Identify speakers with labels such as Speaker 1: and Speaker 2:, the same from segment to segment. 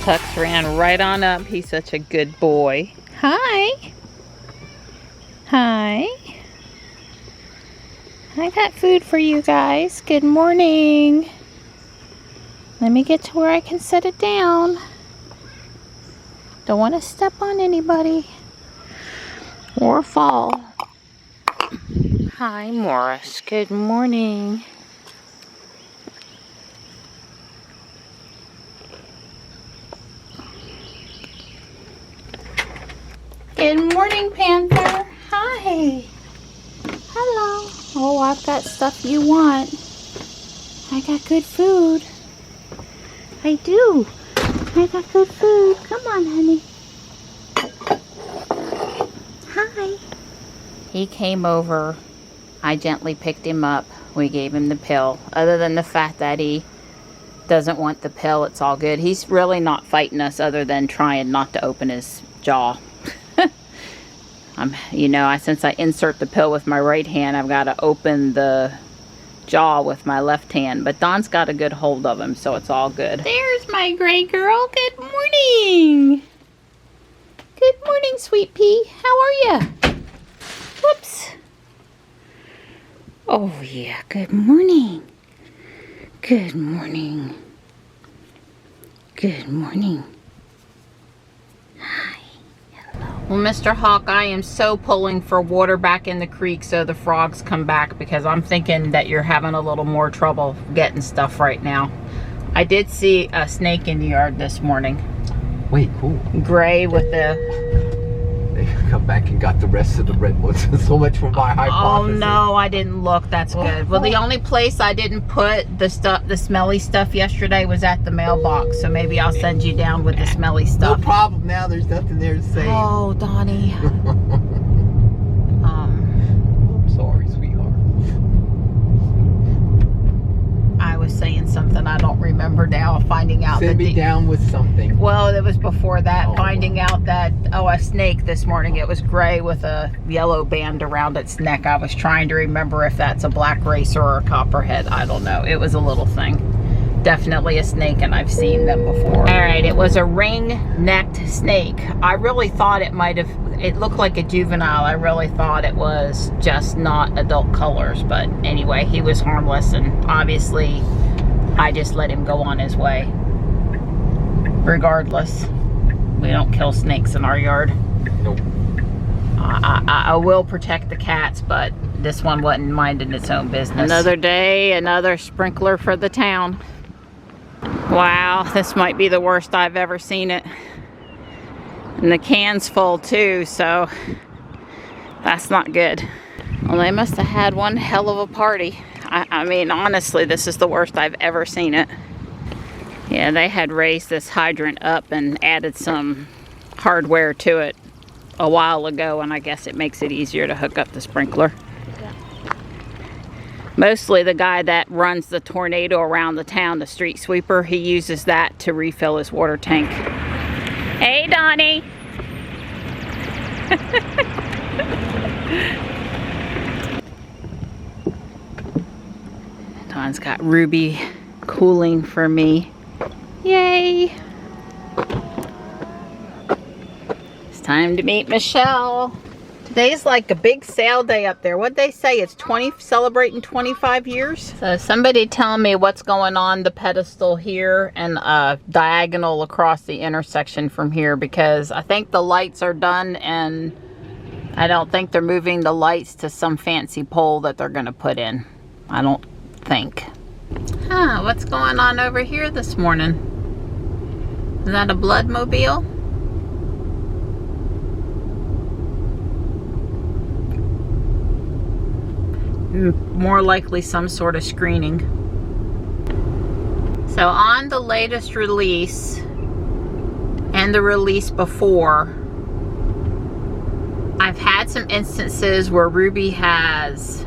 Speaker 1: Tux ran right on up. He's such a good boy. Hi. Hi. I got food for you guys. Good morning. Let me get to where I can set it down. Don't want to step on anybody or fall. Hi, Morris. Good morning. Good morning, Panther. Hi. Hello. Oh, I've got stuff you want. I got good food. I do. I got good food. Come on, honey. Hi. He came over. I gently picked him up. We gave him the pill. Other than the fact that he doesn't want the pill, it's all good. He's really not fighting us other than trying not to open his jaw. You know, since I insert the pill with my right hand, I've got to open the jaw with my left hand. But Don's got a good hold of him, so it's all good. There's my gray girl. Good morning. Good morning, sweet pea. How are you? Whoops. Oh, yeah. Good morning. Good morning. Good morning. Hi. Well, Mr. Hawk, I am so pulling for water back in the creek so the frogs come back, because I'm thinking that you're having a little more trouble getting stuff right now. I did see a snake in the yard this morning.
Speaker 2: Wait, cool.
Speaker 1: Gray with the...
Speaker 2: They come back and got the rest of the red ones. So much for my hypothesis.
Speaker 1: Oh, no, I didn't look. That's good. Well, the only place I didn't put the smelly stuff yesterday was at the mailbox. So maybe I'll send you down with the smelly stuff.
Speaker 2: No problem. Now there's nothing there to say.
Speaker 1: Oh, Donnie.
Speaker 2: I'm sorry, sweetheart.
Speaker 1: I was saying something I don't remember now. Finding out
Speaker 2: Send me down with something.
Speaker 1: Well, it was before that. Finding out that, a snake this morning. It was gray with a yellow band around its neck. I was trying to remember if that's a black racer or a copperhead. I don't know. It was a little thing. Definitely a snake, and I've seen them before. All right, it was a ring-necked snake. I really thought it might have, it looked like a juvenile. I really thought it was just not adult colors. But anyway, he was harmless, and obviously I just let him go on his way. Regardless, we don't kill snakes in our yard.
Speaker 2: Nope.
Speaker 1: I will protect the cats, but this one wasn't minding its own business. Another day, another sprinkler for the town. Wow, this might be the worst I've ever seen it. And the can's full too, so that's not good. Well, they must have had one hell of a party. I mean, honestly, this is the worst I've ever seen it. Yeah, they had raised this hydrant up and added some hardware to it a while ago, and I guess it makes it easier to hook up the sprinkler. Yeah. Mostly the guy that runs the tornado around the town, the street sweeper, he uses that to refill his water tank. Hey, Donnie! Don's got Ruby cooling for me. Yay! It's time to meet Michelle. Today's like a big sale day up there. What'd they say? It's celebrating 25 years? So somebody tell me what's going on the pedestal here and diagonal across the intersection from here, because I think the lights are done and I don't think they're moving the lights to some fancy pole that they're gonna put in. I don't think. Huh, what's going on over here this morning? Is that a bloodmobile? More likely some sort of screening. So on the latest release and the release before, I've had some instances where Ruby has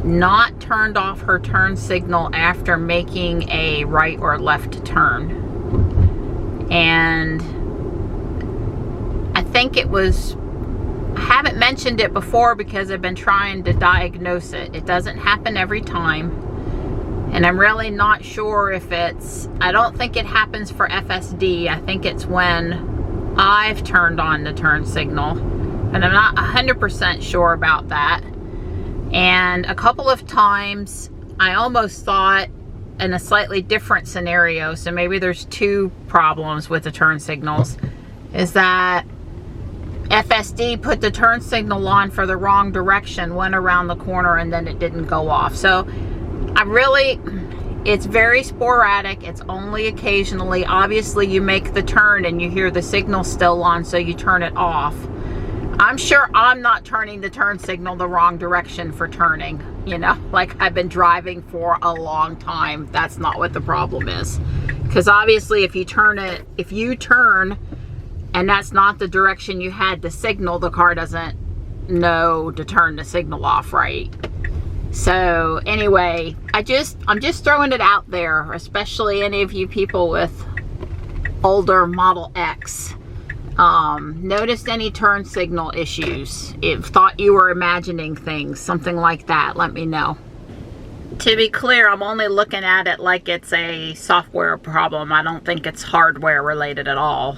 Speaker 1: not turned off her turn signal after making a right or left turn. And I think it was, I haven't mentioned it before because I've been trying to diagnose it. It doesn't happen every time. And I'm really not sure if it's, I don't think it happens for FSD. I think it's when I've turned on the turn signal. And I'm not 100% sure about that. And a couple of times I almost thought in a slightly different scenario, so maybe there's two problems with the turn signals, is that FSD put the turn signal on for the wrong direction, went around the corner, and then it didn't go off. So it's very sporadic. It's only occasionally. Obviously you make the turn and you hear the signal still on, so you turn it off. I'm sure I'm not turning the turn signal the wrong direction for turning, you know, like I've been driving for a long time. That's not what the problem is. Because obviously if you turn and that's not the direction you had the signal, the car doesn't know to turn the signal off right. So anyway, I'm just throwing it out there, especially any of you people with older Model X. Noticed any turn signal issues, thought you were imagining things, something like that, let me know. To be clear, I'm only looking at it like it's a software problem. I don't think it's hardware related at all.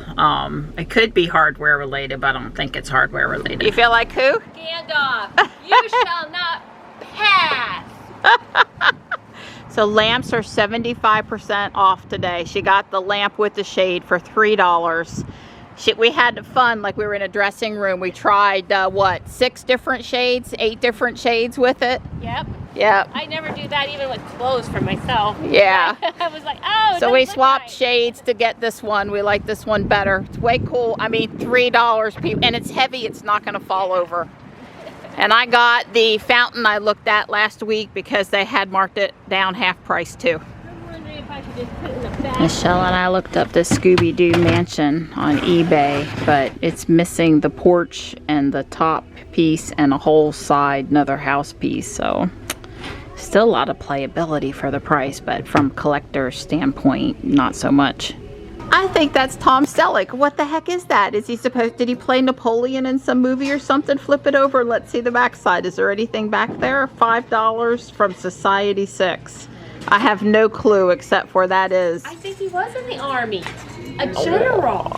Speaker 1: It could be hardware related, but I don't think it's hardware related. You feel like who?
Speaker 3: Gandalf, you shall not pass.
Speaker 1: So lamps are 75% off today. She got the lamp with the shade for $3. We had fun, like we were in a dressing room. We tried, what, 6 different shades, 8 different shades with it?
Speaker 3: Yep.
Speaker 1: Yep.
Speaker 3: I never do that even with clothes for myself.
Speaker 1: Yeah.
Speaker 3: I was like, oh,
Speaker 1: so we swapped shades to get this one. We like this one better. It's way cool. I mean, $3 people, and it's heavy. It's not going to fall over. And I got the fountain I looked at last week because they had marked it down half price too.
Speaker 3: If I could just put it in the bag.
Speaker 1: Michelle and I looked up this Scooby-Doo mansion on eBay, but it's missing the porch and the top piece and a whole side, another house piece. So still a lot of playability for the price, but from collector's standpoint, not so much. I think that's Tom Selleck. What the heck is that? Is he supposed, did he play Napoleon in some movie or something? Flip it over and let's see the backside. Is there anything back there? $5 from Society 6. I have no clue except for that is.
Speaker 3: I think he was in the army. A general.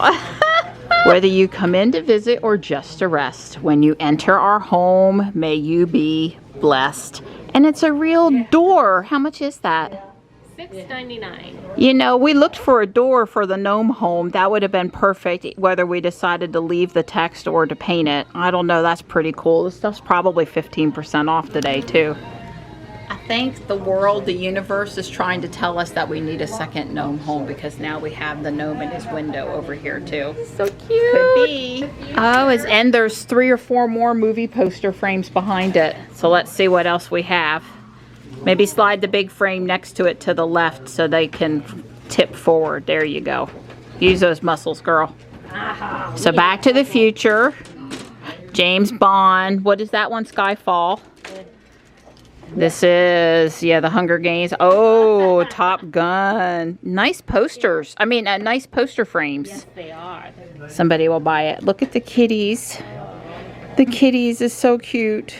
Speaker 1: Whether you come in to visit or just to rest, when you enter our home, may you be blessed. And it's a real door. How much is that?
Speaker 3: $6.99.
Speaker 1: You know, we looked for a door for the gnome home. That would have been perfect, whether we decided to leave the text or to paint it. I don't know. That's pretty cool. This stuff's probably 15% off today, too. I think the world, the universe is trying to tell us that we need a second gnome home because now we have the gnome in his window over here too.
Speaker 3: So cute.
Speaker 1: Could be. Oh, and there's 3 or 4 more movie poster frames behind it. So let's see what else we have. Maybe slide the big frame next to it to the left so they can tip forward. There you go. Use those muscles, girl. So Back to the Future. James Bond. What is that one? Skyfall. This is, yeah, the Hunger Games. Oh, Top Gun. Nice posters. I mean, nice poster frames.
Speaker 3: Yes, they are.
Speaker 1: Somebody will buy it. Look at the kitties. The kitties is so cute.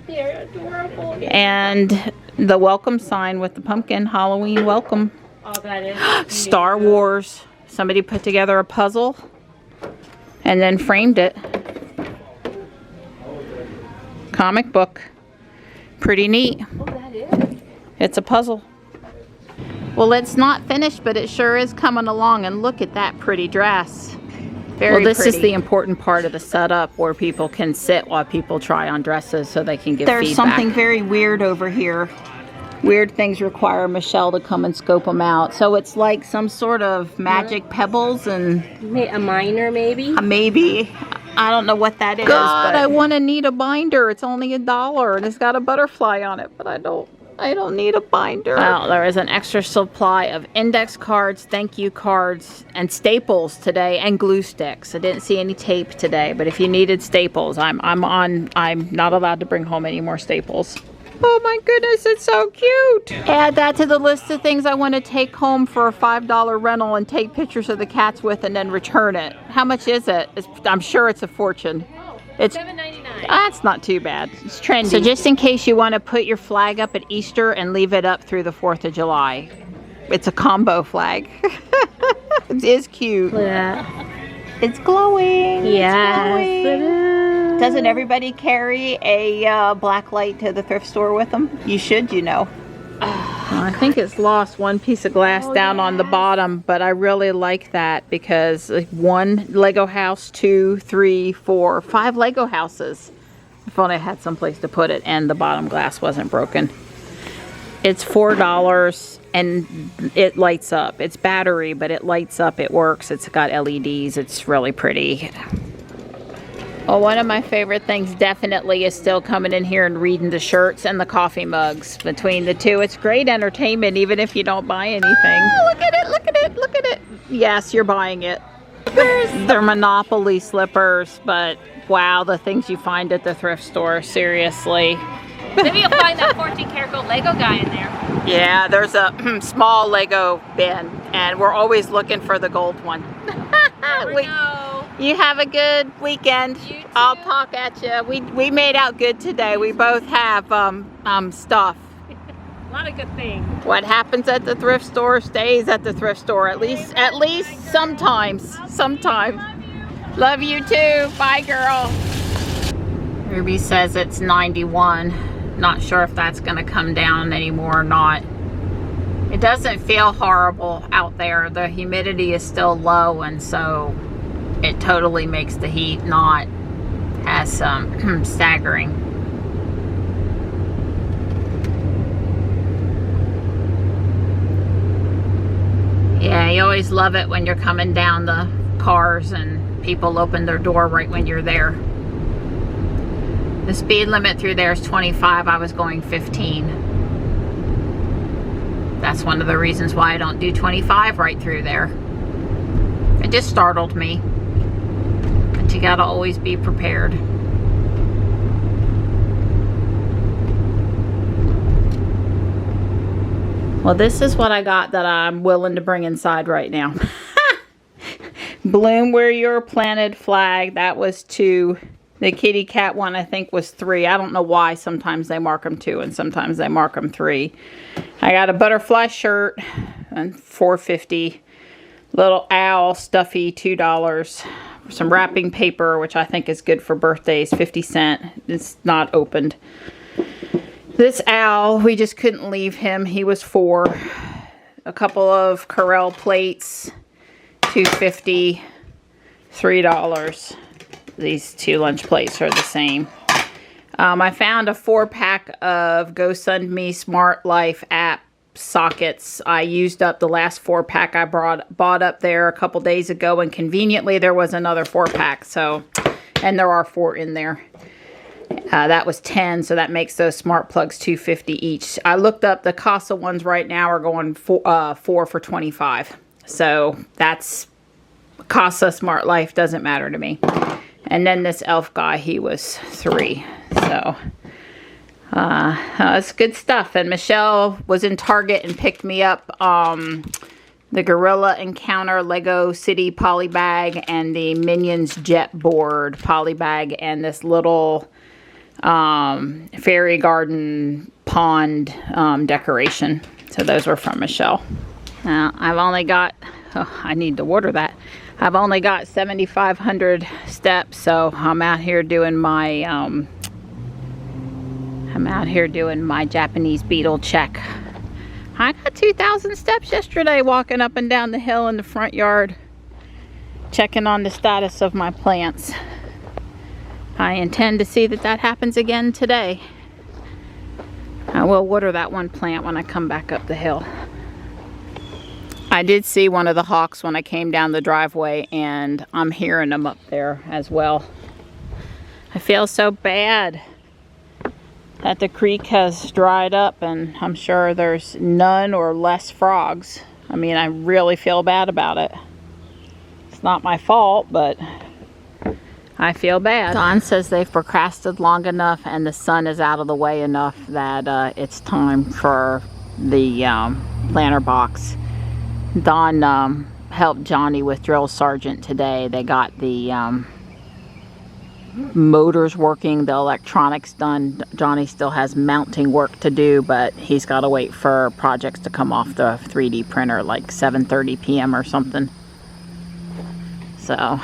Speaker 3: They're adorable.
Speaker 1: And the welcome sign with the pumpkin. Halloween welcome.
Speaker 3: Oh, that is
Speaker 1: Star Wars. Somebody put together a puzzle and then framed it. Comic book. Pretty neat.
Speaker 3: Oh, that is.
Speaker 1: It's a puzzle. Well, it's not finished, but it sure is coming along. And look at that pretty dress. Very pretty. Well, this is the important part of the setup where people can sit while people try on dresses so they can give feedback. There's something very weird over here. Weird things require Michelle to come and scope them out. So it's like some sort of magic pebbles and...
Speaker 3: A minor, maybe?
Speaker 1: Maybe. I don't know what that is. God, but I want to need a binder. It's only $1 and it's got a butterfly on it, but I don't need a binder. Well, there is an extra supply of index cards, thank you cards, and staples today, and glue sticks. I didn't see any tape today, but if you needed staples, I'm not allowed to bring home any more staples. Oh my goodness, it's so cute. Add that to the list of things I want to take home for a $5 rental and take pictures of the cats with and then return it. How much is it? I'm sure it's a fortune.
Speaker 3: Oh,
Speaker 1: it's
Speaker 3: $7.99.
Speaker 1: That's not too bad. It's trendy. So just in case you want to put your flag up at Easter and leave it up through the 4th of July. It's a combo flag. It is cute.
Speaker 3: Look at that.
Speaker 1: It's glowing.
Speaker 3: Yes,
Speaker 1: it is. Doesn't everybody carry a black light to the thrift store with them? You should, you know. I think it's lost one piece of glass down on the bottom, but I really like that because like 1 Lego house, 2, 3, 4, 5 Lego houses. If only I had someplace to put it and the bottom glass wasn't broken. It's $4 and it lights up. It's battery, but it lights up, it works. It's got LEDs, it's really pretty. Well, one of my favorite things definitely is still coming in here and reading the shirts and the coffee mugs. Between the two, it's great entertainment even if you don't buy anything. Oh, look at it, look at it, look at it. Yes, you're buying it. They're Monopoly slippers, but wow, the things you find at the thrift store, seriously.
Speaker 3: Maybe you'll find that 14-karat gold Lego guy in there.
Speaker 1: Yeah, there's a small Lego bin, and we're always looking for the gold one. You have a good weekend.
Speaker 3: You too.
Speaker 1: I'll talk at you. We made out good today. We both have stuff.
Speaker 3: A lot of good things.
Speaker 1: What happens at the thrift store stays at the thrift store. At least sometimes. Sometimes. Love you too. Bye, girl. Ruby says it's 91. Not sure if that's going to come down anymore or not. It doesn't feel horrible out there. The humidity is still low, and so it totally makes the heat not as staggering. Yeah, you always love it when you're coming down the cars and people open their door right when you're there. The speed limit through there is 25. I was going 15. That's one of the reasons why I don't do 25 right through there. It just startled me. But you gotta always be prepared. Well, this is what I got that I'm willing to bring inside right now. Bloom where you're planted flag. That was 2. The kitty cat one, I think, was 3. I don't know why. Sometimes they mark them 2 and sometimes they mark them 3. I got a butterfly shirt and $4.50. Little owl stuffy, $2. Some wrapping paper, which I think is good for birthdays, 50 cents. It's not opened. This owl, we just couldn't leave him. He was 4. A couple of Corel plates, $2.50, $3. These 2 lunch plates are the same. I found a 4-pack of GoSundMe Smart Life app sockets. I used up the last 4-pack I bought up there a couple days ago, and conveniently there was another 4-pack. So, and there are 4 in there. That was 10, so that makes those smart plugs $2.50 each. I looked up the Casa ones right now are going 4 for $25. So that's Casa Smart Life, doesn't matter to me. And then this elf guy, he was 3. So it's good stuff. And Michelle was in Target and picked me up the Gorilla Encounter Lego City poly bag and the Minions Jet Board poly bag and this little fairy garden pond decoration. So those were from Michelle. Now I've only got, I need to water that. I've only got 7,500 steps, so I'm out here doing my Japanese beetle check. I got 2,000 steps yesterday walking up and down the hill in the front yard, checking on the status of my plants. I intend to see that that happens again today. I will water that one plant when I come back up the hill. I did see one of the hawks when I came down the driveway, and I'm hearing them up there as well. I feel so bad that the creek has dried up, and I'm sure there's none or less frogs. I mean, I really feel bad about it. It's not my fault, but I feel bad. Don says they've procrastinated long enough and the sun is out of the way enough that it's time for the lantern box. Don helped Johnny with Drill Sergeant today. They got the motors working, the electronics done. Johnny still has mounting work to do, but he's got to wait for projects to come off the 3D printer, like 7:30 p.m. or something. So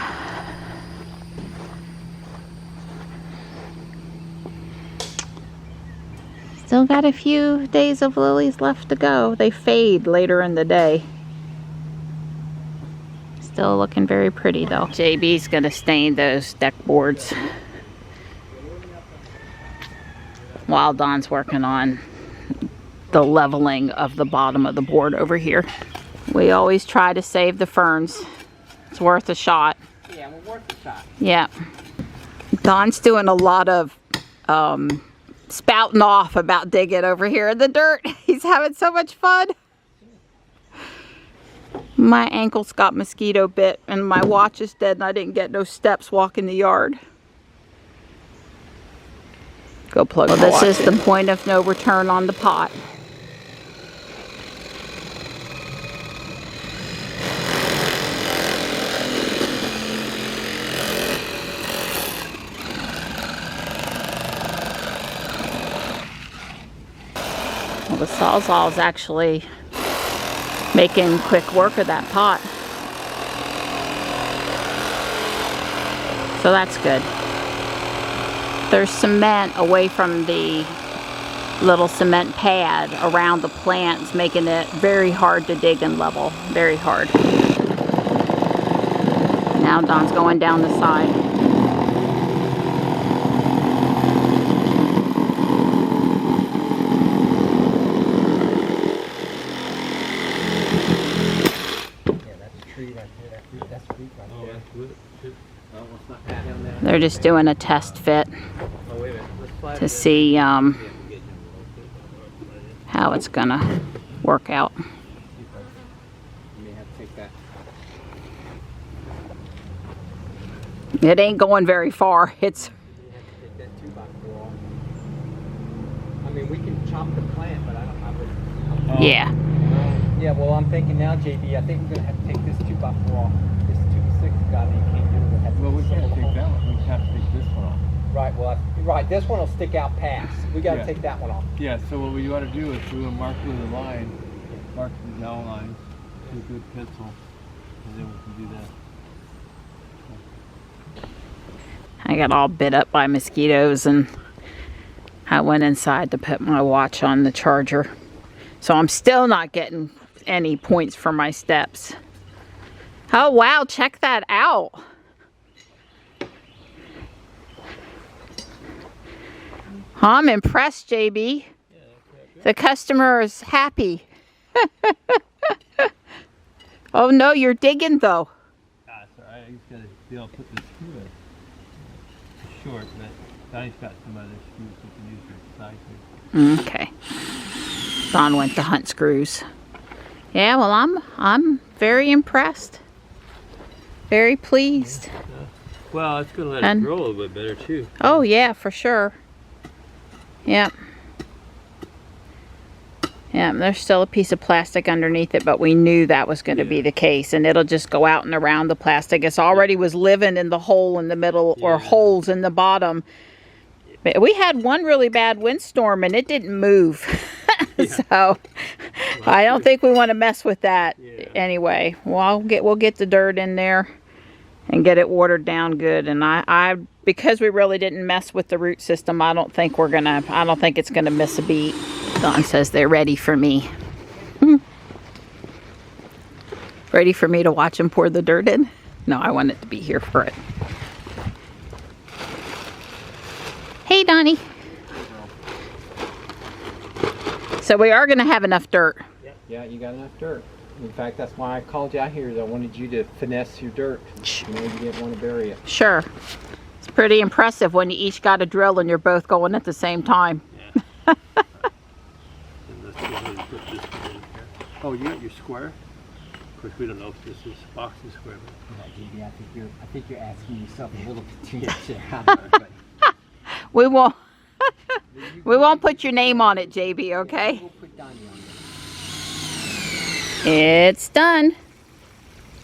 Speaker 1: still got a few days of lilies left to go. They fade later in the day. Still looking very pretty though. JB's gonna stain those deck boards while Don's working on the leveling of the bottom of the board over here. We always try to save the ferns. It's worth a shot.
Speaker 2: Yeah, we're worth a shot.
Speaker 1: Yeah. Don's doing a lot of spouting off about digging over here in the dirt. He's having so much fun. My ankles got mosquito bit and my watch is dead and I didn't get no steps walking the yard. Go plug the watch in. This is the point of no return on the pot. Well, the Sawzall is actually making quick work of that pot. So that's good. There's cement away from the little cement pad around the plants, making it very hard to dig and level. Very hard. Now Don's going down the side. They're just doing a test fit to see how it's gonna work out. It ain't going very far. It's.
Speaker 2: I mean, we can chop the plant, but I don't have it.
Speaker 1: Yeah.
Speaker 2: Yeah, well, I'm thinking now, JB, I think we're gonna have to take this 2x4 off. This 2x6 got it. You can't do it.
Speaker 4: Well, we can't take that one. We have to take this one off.
Speaker 2: Right. Well, right. This one will stick out past. We got to take that one off.
Speaker 4: Yeah. So what we ought to do is we will mark with a line, mark the down line, with a good pencil, and then we can do that.
Speaker 1: I got all bit up by mosquitoes and I went inside to put my watch on the charger. So I'm still not getting any points for my steps. Oh wow, check that out. I'm impressed, JB. The customer is happy. Oh no, you're digging though.
Speaker 4: Ah, it's alright. I just gotta be able to put this screw in. It's short, but Donnie's got some other screws we can use for the side here.
Speaker 1: Okay. Don went to hunt screws. Yeah, well, I'm very impressed. Very pleased.
Speaker 4: Well, it's gonna let it grow a little bit better too.
Speaker 1: Oh yeah, for sure. Yep. Yeah, there's still a piece of plastic underneath it, but we knew that was going to be the case, and it'll just go out and around the plastic. It's already was living in the hole in the middle or holes in the bottom. But we had one really bad windstorm and it didn't move. So I don't think we want to mess with that anyway. Well, we'll get the dirt in there and get it watered down good. And I because we really didn't mess with the root system, I don't think it's gonna miss a beat. Don says they're ready for me. Ready for me to watch him pour the dirt in? No, I want it to be here for it. Hey, Donnie. So we are gonna have enough dirt.
Speaker 2: Yeah, you got enough dirt. In fact, that's why I called you out here. Is I wanted you to finesse your dirt. You know, you didn't want to bury it.
Speaker 1: Sure. It's pretty impressive when you each got a drill and you're both going at the same time.
Speaker 4: Yeah. Oh, you got your square? Of course, we don't know if this is boxing square.
Speaker 2: Yeah, JB, I think you're asking yourself a little bit too much out of it.
Speaker 1: We won't put your name on it, JB, okay?
Speaker 2: We'll put Donnie on it.
Speaker 1: It's done.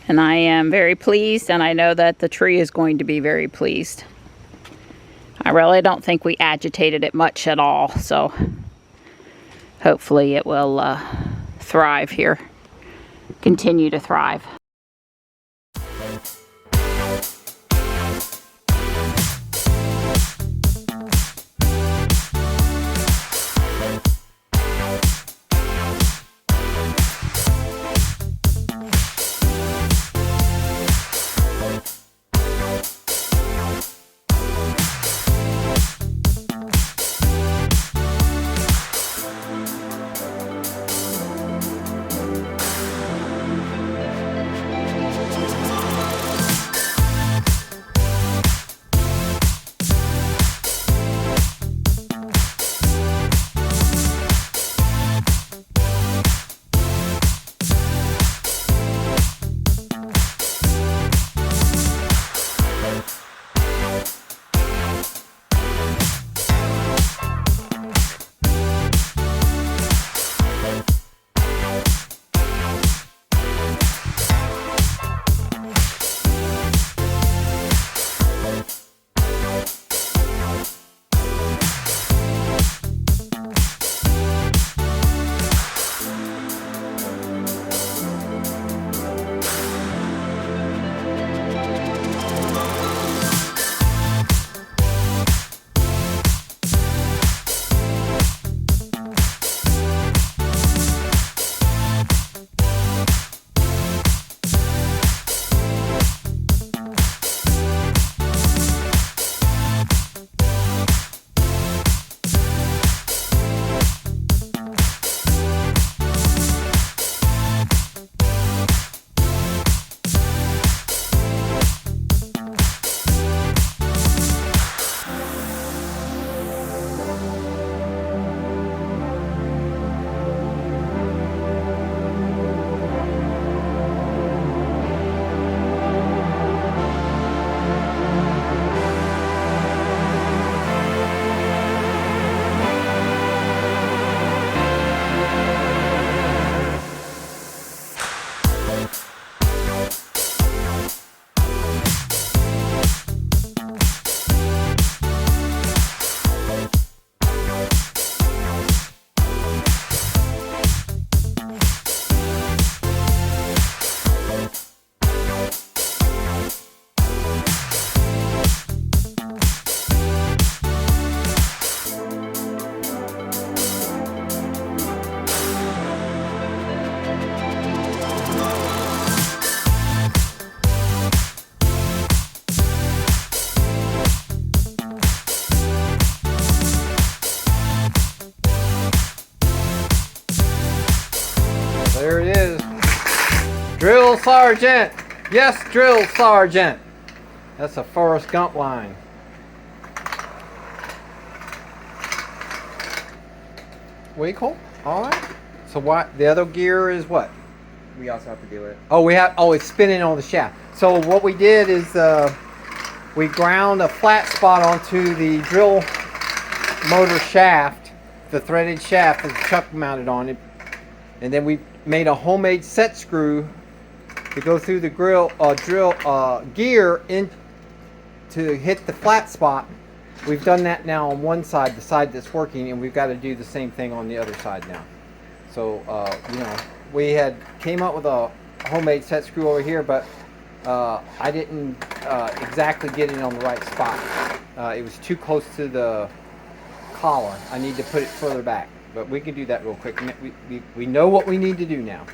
Speaker 1: And I am very pleased, and I know that the tree is going to be very pleased. I really don't think we agitated it much at all, so hopefully it will thrive here, continue to thrive.
Speaker 2: There it is. Drill Sergeant. Yes, Drill Sergeant. That's a Forrest Gump line. Way cool. All right. So what? The other gear is what?
Speaker 5: We also have to do it.
Speaker 2: Oh, we have. Oh, it's spinning on the shaft. So what we did is we ground a flat spot onto the drill motor shaft, the threaded shaft with the chuck mounted on it, and then we made a homemade set screw to go through the drill gear in to hit the flat spot. We've done that now on one side, the side that's working, and we've got to do the same thing on the other side now. So you know, we had came up with a homemade set screw over here, but I didn't exactly get it on the right spot. It was too close to the collar. I need to put it further back, but we can do that real quick. We know what we need to do now.